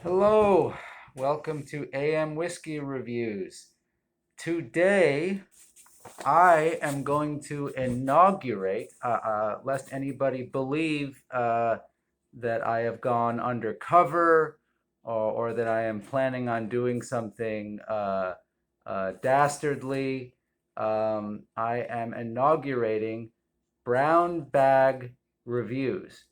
Hello, welcome to AM Whiskey Reviews. Today, I am going to inaugurate, lest anybody believe that I have gone undercover or that I am planning on doing something dastardly. I am inaugurating brown bag reviews,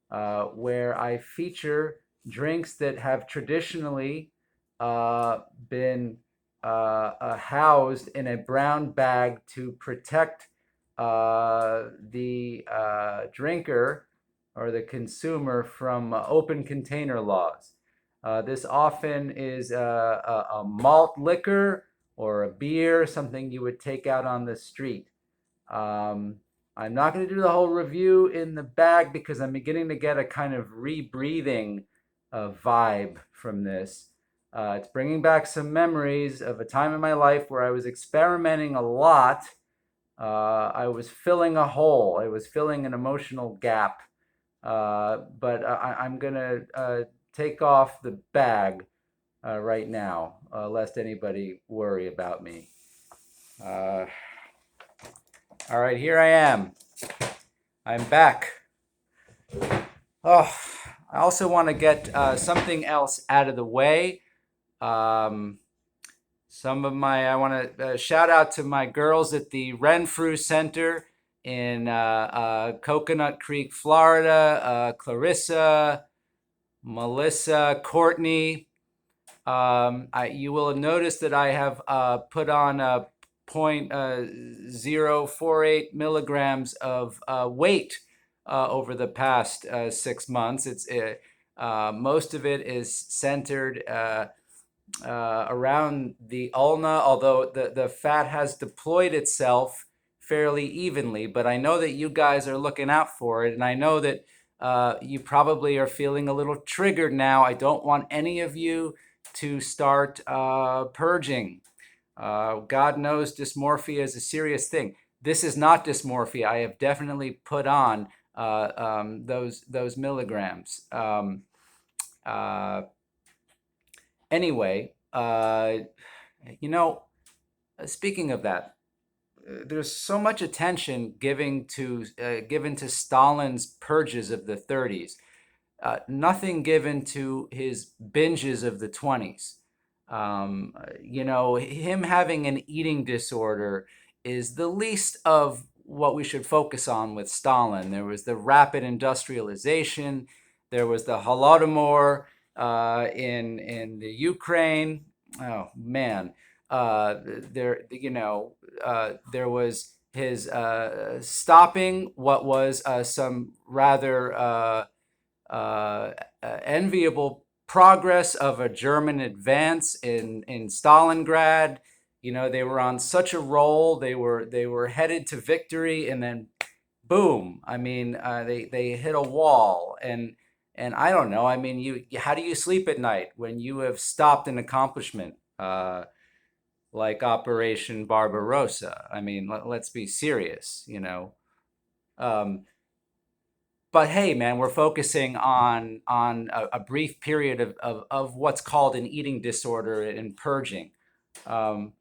where I feature drinks that have traditionally been housed in a brown bag to protect the drinker or the consumer from open container laws. This often is a malt liquor or a beer, something you would take out on the street. Um, I'm not going to do the whole review in the bag because I'm beginning to get a kind of rebreathing vibe from this. It's bringing back some memories of a time in my life where I was experimenting a lot. I was filling a hole, I was filling an emotional gap. But I'm going to take off the bag right now, lest anybody worry about me. Uh, all right, here I am. I'm back. Oh, I also want to get something else out of the way. Um, I want to shout out to my girls at the Renfrew Center in Coconut Creek, Florida. Clarissa, Melissa, Courtney. You will notice that I have put on 0.048 milligrams of weight over the past 6 months. Most of it is centered around the ulna, although the fat has deployed itself fairly evenly. But I know that you guys are looking out for it, and I know that you probably are feeling a little triggered now. I don't want any of you to start purging. God knows dysmorphia is a serious thing. This is not dysmorphia. I have definitely put on those milligrams. Uh, anyway, you know, speaking of that, there's so much attention given to Stalin's purges of the 30s. Nothing given to his binges of the 20s. Him having an eating disorder is the least of what we should focus on with Stalin. There was the rapid industrialization, there was the Holodomor in the Ukraine. Oh man, there was his stopping what was some rather enviable progress of a German advance in Stalingrad. You know, they were on such a roll. They were headed to victory, and then boom. I mean, they hit a wall, and I don't know. I mean, how do you sleep at night when you have stopped an accomplishment like Operation Barbarossa? I mean, let's be serious. Um, but hey, man, we're focusing on a brief period of what's called an eating disorder and purging. Um,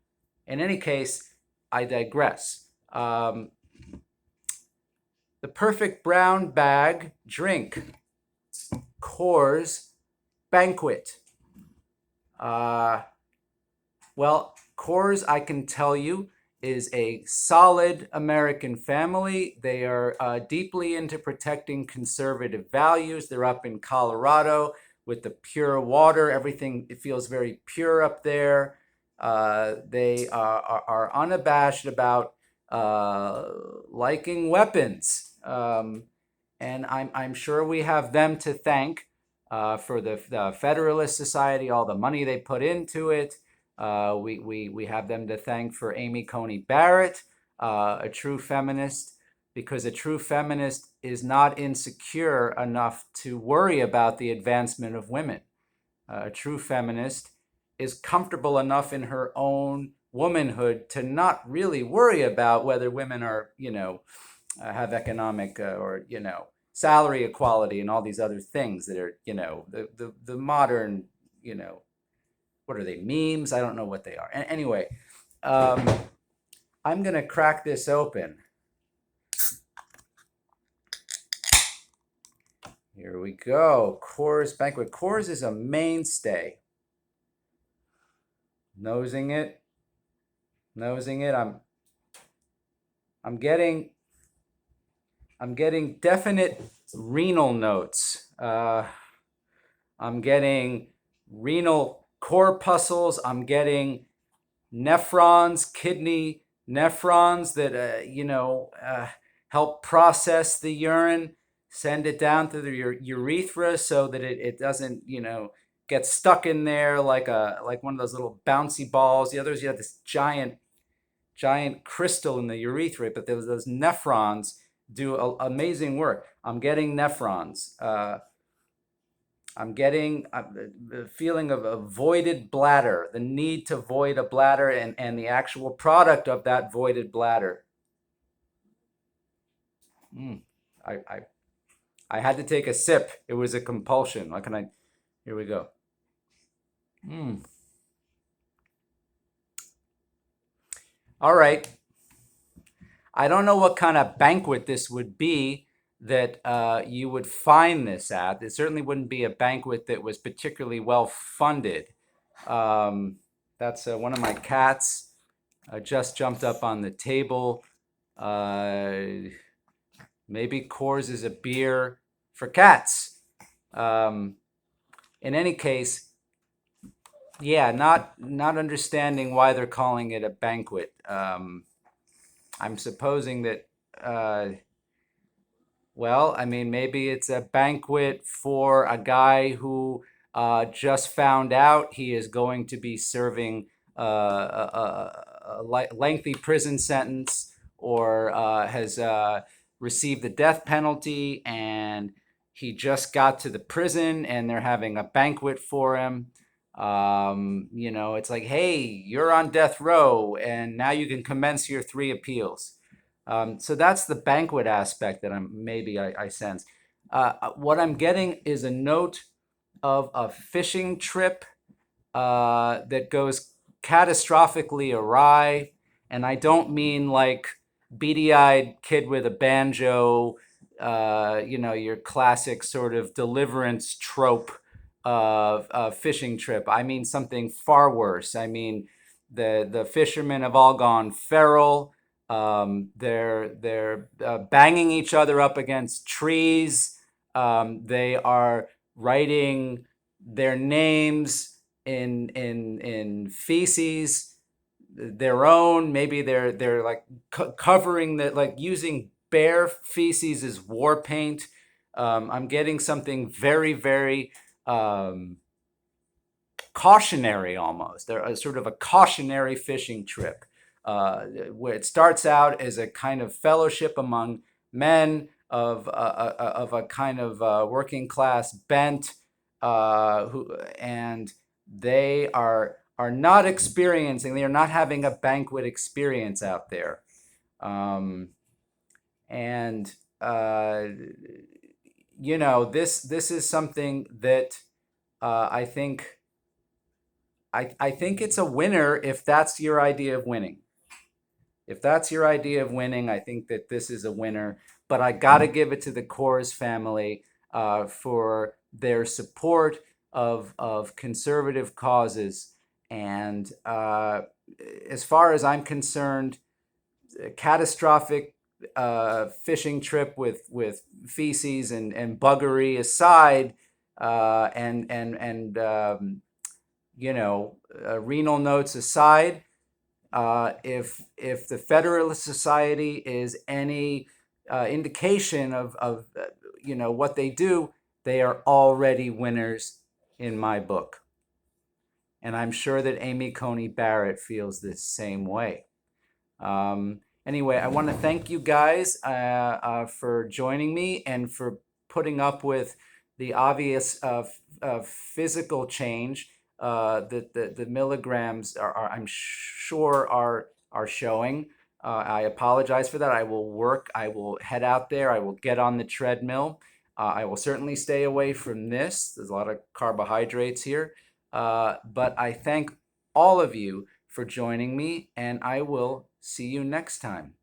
in any case, I digress. The perfect brown bag drink, Coors Banquet. Uh, Well, Coors, I can tell you, is a solid American family. They are deeply into protecting conservative values. They're up in Colorado with the pure water. Everything, it feels very pure up there. They are unabashed about liking weapons. And I'm sure we have them to thank for the Federalist Society, all the money they put into it. We have them to thank for Amy Coney Barrett, a true feminist, because a true feminist is not insecure enough to worry about the advancement of women. A true feminist is comfortable enough in her own womanhood to not really worry about whether women are, have economic or, salary equality and all these other things that are, the modern what are they, memes? I don't know what they are. Anyway, um, I'm going to crack this open. Here we go. Coors Banquet. Coors is a mainstay. Nosing it. I'm getting definite renal notes. I'm getting renal corpuscles. I'm getting nephrons, kidney nephrons that help process the urine, send it down through the urethra so that it doesn't get stuck in there like one of those little bouncy balls. The others, you have this giant crystal in the urethra, but those nephrons do amazing work. I'm getting nephrons. I'm getting the feeling of a voided bladder, the need to void a bladder, and the actual product of that voided bladder. I had to take a sip. It was a compulsion. What can I? Here we go. All right. I don't know what kind of banquet this would be that you would find this at. It certainly wouldn't be a banquet that was particularly well funded. That's one of my cats just jumped up on the table. Maybe Coors is a beer for cats. In any case, yeah, not understanding why they're calling it a banquet. I'm supposing that, well, I mean, maybe it's a banquet for a guy who just found out he is going to be serving a lengthy prison sentence, or has received the death penalty, and he just got to the prison and they're having a banquet for him. It's like, hey, you're on death row and now you can commence your 3 appeals. So that's the banquet aspect that I sense. What I'm getting is a note of a fishing trip that goes catastrophically awry. And I don't mean like beady-eyed kid with a banjo, your classic sort of deliverance trope of a fishing trip. I mean something far worse. I mean the fishermen have all gone feral. They're banging each other up against trees. They are writing their names in feces, their own. Maybe they're like covering that, like using bear feces as war paint. I'm getting something very, very cautionary almost. They're a sort of a cautionary fishing trip, where it starts out as a kind of fellowship among men of a kind of working class bent, and they are not experiencing. They are not having a banquet experience out there, and this is something that I think. I think it's a winner if that's your idea of winning. If that's your idea of winning, I think that this is a winner. But I got to give it to the Coors family for their support of conservative causes. And as far as I'm concerned, a catastrophic fishing trip with feces and buggery aside, and renal notes aside, if the Federalist Society is any indication of what they do, they are already winners in my book. And I'm sure that Amy Coney Barrett feels the same way. Anyway, I want to thank you guys for joining me and for putting up with the obvious physical change that the milligrams are I'm sure are showing. I apologize for that. I will work. I will head out there. I will get on the treadmill. I will certainly stay away from this. There's a lot of carbohydrates here. But I thank all of you for joining me, and I will see you next time.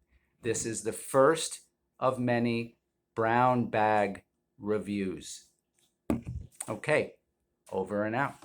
This is the first of many brown bag reviews. Okay, over and out.